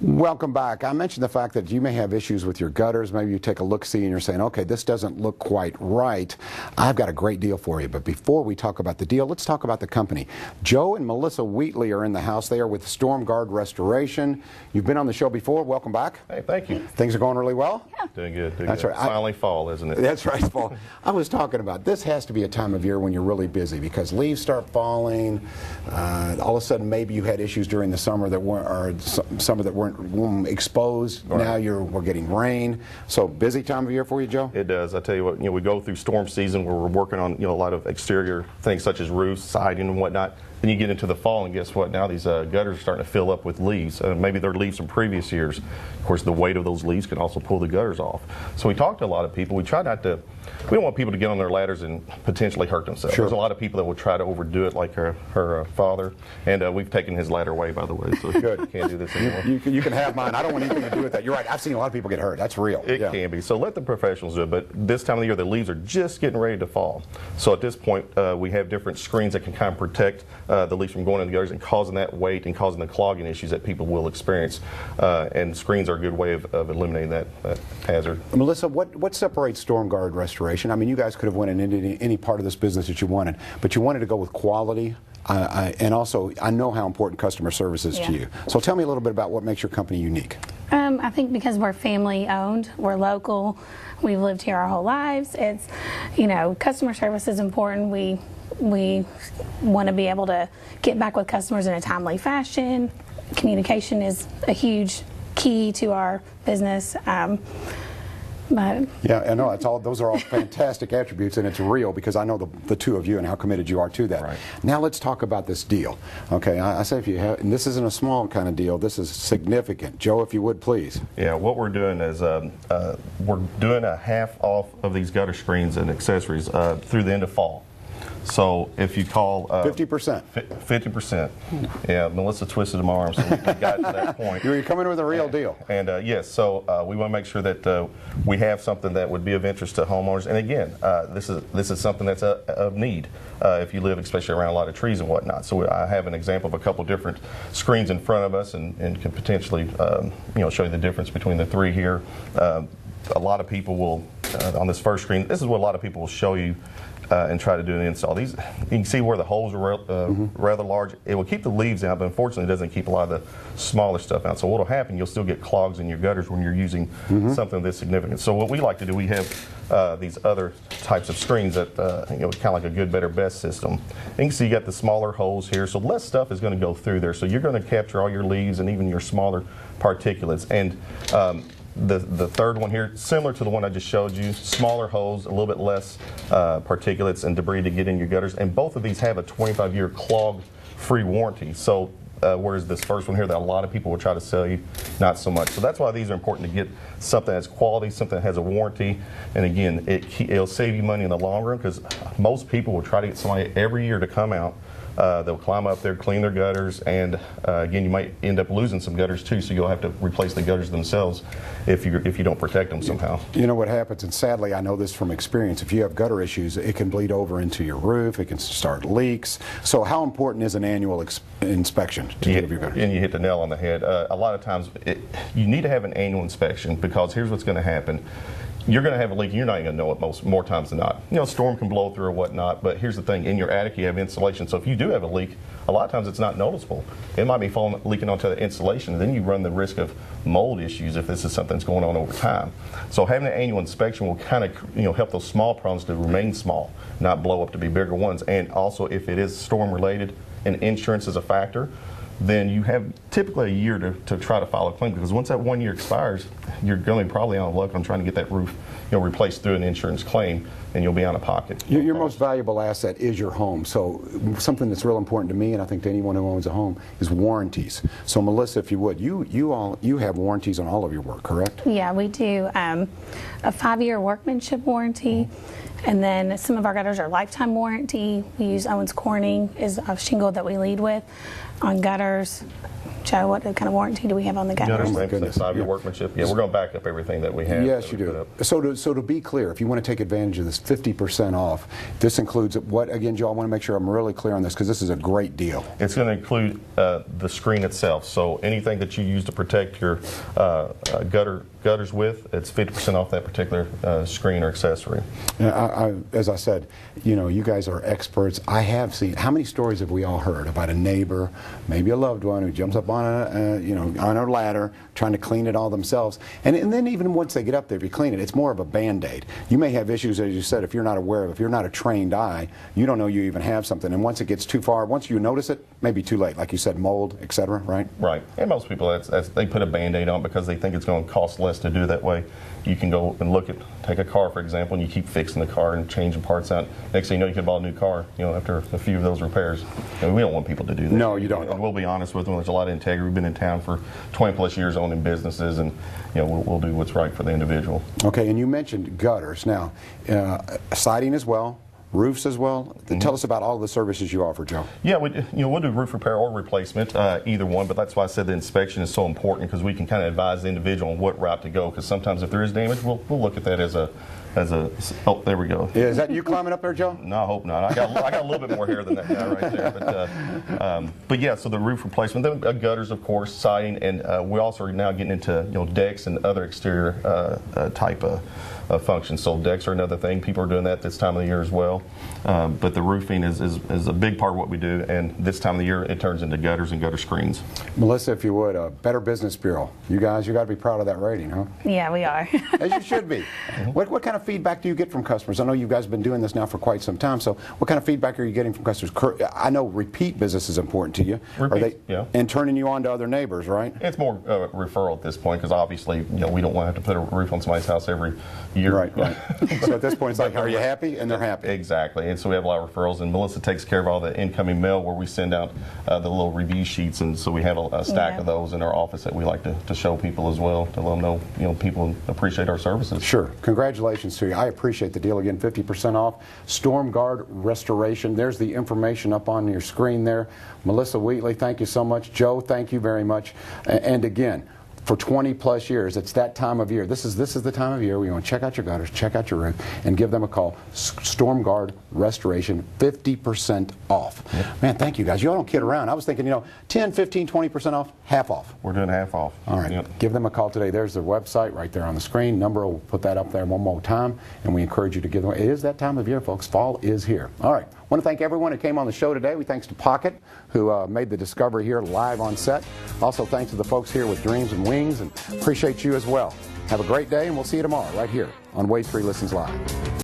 Welcome back. I mentioned the fact that you may have issues with your gutters. Maybe you take a look-see and you're saying, okay, this doesn't look quite right. I've got a great deal for you. But before we talk about the deal, let's talk about the company. Joe and Melissa Wheatley are in the house. They are with Stormguard Restoration. You've been on the show before. Welcome back. Hey, thank you. Things are going really well? Yeah. Doing good. That's right. Finally fall, isn't it? That's right, fall. I was talking about this has to be a time of year when you're really busy because leaves start falling. All of a sudden, maybe you had issues during the summer that weren't, or summer that weren't exposed. Right. Now we're getting rain. So busy time of year for you, Joe? It does. I tell you what, we go through storm season where we're working on a lot of exterior things such as roofs, siding, and whatnot. Then you get into the fall, and guess what? Now these gutters are starting to fill up with leaves. Maybe they're leaves from previous years. Of course, the weight of those leaves can also pull the gutters off. So we talk to a lot of people. We try not to. We don't want people to get on their ladders and potentially hurt themselves. Sure. There's a lot of people that will try to overdo it, like her father. And we've taken his ladder away, by the way. So good. Can't do this anymore. You can have mine. I don't want anything to do with that. You're right. I've seen a lot of people get hurt. That's real. It can be. So let the professionals do it. But this time of the year, the leaves are just getting ready to fall. So at this point, we have different screens that can kind of protect the leaves from going in the gutters and causing that weight and causing the clogging issues that people will experience. And screens are a good way of eliminating that hazard. Melissa, what separates Stormguard Restoration? I mean, you guys could have went into any part of this business that you wanted, but you wanted to go with quality. And also, I know how important customer service is to you. So tell me a little bit about what makes your company unique. I think because we're family owned, we're local, we've lived here our whole lives. It's, customer service is important. We want to be able to get back with customers in a timely fashion. Communication is a huge key to our business. Yeah, I know those are all fantastic attributes, and it's real because I know the two of you and how committed you are to that. Right. Now let's talk about this deal. Okay, I say if you have, and this isn't a small kind of deal, this is significant. Joe, if you would please. Yeah, what we're doing is we're doing a half off of these gutter screens and accessories through the end of fall. So if you call 50%. 50%. Yeah, Melissa twisted my arm, so we got to that point. You're coming with a real deal. And yes, so we want to make sure that we have something that would be of interest to homeowners. And again, this is something that's of need if you live, especially around a lot of trees and whatnot. So I have an example of a couple different screens in front of us, and can potentially show you the difference between the three here. A lot of people will on this first screen. This is what a lot of people will show you. And try to do an install. These, you can see where the holes are rather large. It will keep the leaves out, but unfortunately it doesn't keep a lot of the smaller stuff out. So what will happen, you'll still get clogs in your gutters when you're using something this significant. So what we like to do, we have these other types of screens that, kind of like a good, better, best system. And you can see you got the smaller holes here, so less stuff is going to go through there. So you're going to capture all your leaves and even your smaller particulates. And the third one here, similar to the one I just showed you, smaller holes, a little bit less particulates and debris to get in your gutters. And both of these have a 25-year clog-free warranty. So whereas this first one here that a lot of people will try to sell you, not so much. So that's why these are important to get something that's quality, something that has a warranty. And again, it'll save you money in the long run because most people will try to get somebody every year to come out. They'll climb up there, clean their gutters, and again, you might end up losing some gutters too, so you'll have to replace the gutters themselves if you don't protect them somehow. You know what happens, and sadly I know this from experience, if you have gutter issues, it can bleed over into your roof, it can start leaks. So how important is an annual inspection to give your gutters? And you hit the nail on the head. A lot of times you need to have an annual inspection because here's what's going to happen. You're going to have a leak and you're not even going to know it more times than not. Storm can blow through or whatnot, but here's the thing, in your attic you have insulation, so if you do have a leak, a lot of times it's not noticeable. It might be leaking onto the insulation, and then you run the risk of mold issues if this is something that's going on over time. So having an annual inspection will kind of help those small problems to remain small, not blow up to be bigger ones. And also if it is storm related and insurance is a factor, then you have typically a year to try to file a claim, because once that 1 year expires, you're going to be probably out of luck on trying to get that roof replaced through an insurance claim, and you'll be out of pocket. Your most valuable asset is your home. So something that's real important to me, and I think to anyone who owns a home, is warranties. So Melissa, if you would, you have warranties on all of your work, correct? Yeah, we do. A 5-year workmanship warranty. And then some of our gutters are lifetime warranty. We use Owens Corning is a shingle that we lead with on gutters. Joe, what kind of warranty do we have on the gutters? Gutters, 5-year workmanship. Yeah, we're going to back up everything that we have. Yes, you do. So to be clear, if you want to take advantage of this 50% off, this includes what, again, Joe, I want to make sure I'm really clear on this because this is a great deal. It's going to include the screen itself. So anything that you use to protect your gutters with, it's 50% off that particular screen or accessory. As I said, you guys are experts. I have seen, how many stories have we all heard about a neighbor, maybe a loved one, who jumps up on on a ladder trying to clean it all themselves, and then even once they get up there, if you clean it, it's more of a band-aid. You may have issues, as you said, if you're not aware of, if you're not a trained eye, you don't know you even have something, and once it gets too far, once you notice it, maybe too late, like you said, mold, etc., right? Right, and most people, they put a band-aid on because they think it's going to cost less to do that way. You can go and take a car, for example, and you keep fixing the car and changing parts out. Next thing you know, you could buy a new car, after a few of those repairs. We don't want people to do that. No, you don't. And we'll be honest with them. There's a lot of integrity. We've been in town for 20-plus years owning businesses, and we'll do what's right for the individual. Okay, and you mentioned gutters. Now, siding as well. Roofs as well. Tell us about all the services you offer, Joe. Yeah, we'll do roof repair or replacement, either one. But that's why I said the inspection is so important, because we can kind of advise the individual on what route to go. Because sometimes if there is damage, we'll look at that as a oh, there we go. Yeah, is that you climbing up there, Joe? No, I hope not. I got a little bit more hair than that guy right there. But yeah, so the roof replacement, then gutters, of course, siding, and we also are now getting into decks and other exterior type of functions. So decks are another thing. People are doing that this time of the year as well. But the roofing is a big part of what we do, and this time of the year it turns into gutters and gutter screens. Melissa, if you would, Better Business Bureau. You guys, you got to be proud of that rating, huh? Yeah, we are. As you should be. What kind of feedback do you get from customers? I know you guys have been doing this now for quite some time, so what kind of feedback are you getting from customers? I know repeat business is important to you. Yeah. And turning you on to other neighbors, right? It's more referral at this point, because obviously we don't want to have to put a roof on somebody's house every year. Right. So at this point, it's like, are you happy? And they're happy. Exactly. And so we have a lot of referrals, and Melissa takes care of all the incoming mail where we send out the little review sheets, and so we have a stack of those in our office that we like to show people as well, to let them know people appreciate our services. Sure. Congratulations to you. I appreciate the deal. Again, 50% off. Stormguard Restoration. There's the information up on your screen there. Melissa Wheatley, thank you so much. Joe, thank you very much. And again, for 20-plus years, it's that time of year. This is the time of year where you want to check out your gutters, check out your roof, and give them a call. Stormguard Restoration, 50% off. Yep. Man, thank you guys. You all don't kid around. I was thinking, 10, 15, 20% off, half off. We're doing half off. All right. Yep. Give them a call today. There's their website right there on the screen. Number, we'll put that up there one more time, and we encourage you to give them. It is that time of year, folks. Fall is here. All right. I want to thank everyone who came on the show today. We thanks to Pocket, who made the discovery here live on set. Also, thanks to the folks here with Dreams and Wings, and appreciate you as well. Have a great day, and we'll see you tomorrow right here on Wade 3 Listens Live.